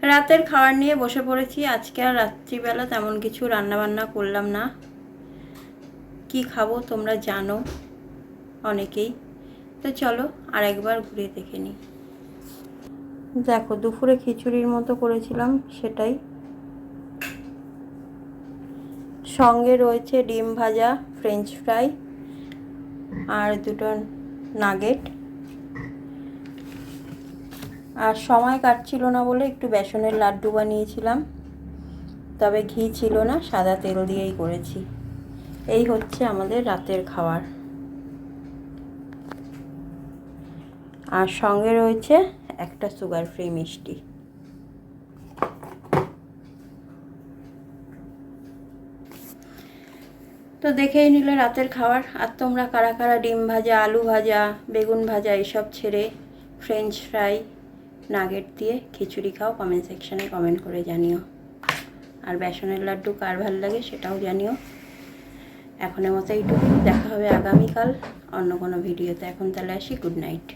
রাতের খাবার নিয়ে বসে পড়েছি। আজকে আর রাত্রিবেলা তেমন কিছু রান্নাবান্না করলাম না। কি খাবো তোমরা জানো অনেকেই, তো চলো আর একবার ঘুরে দেখে নিই। দেখো দুপুরে খিচুড়ির মতো করেছিলাম সেটাই, সঙ্গে রয়েছে ডিম ভাজা, ফ্রেঞ্চ ফ্রাই আর দুটো নাগেট। আর সময় কাটছিল না বলে একটু বেসনের লাড্ডু বানিয়েছিলাম, তবে ঘি ছিল না, সাদা তেল দিয়েই করেছি। এই হচ্ছে আমাদের রাতের খাবার। আর সঙ্গে রয়েছে একটা সুগার ফ্রি মিষ্টি। তো দেখেই নিলে রাতের খাবার। আর তোমরা কারা কারা ডিম ভাজা, আলু ভাজা, বেগুন ভাজা এসব ছেড়ে ফ্রেঞ্চ ফ্রাই, নাগেট দিয়ে খিচুড়ি খাও, কমেন্ট সেকশানে কমেন্ট করে জানিও। আর বেসনের লাড্ডু কার ভালো লাগে সেটাও জানিও। এখনের মতো এইটুকুই, দেখা হবে আগামীকাল অন্য কোনো ভিডিওতে। এখন তাহলে আসি, গুড নাইট।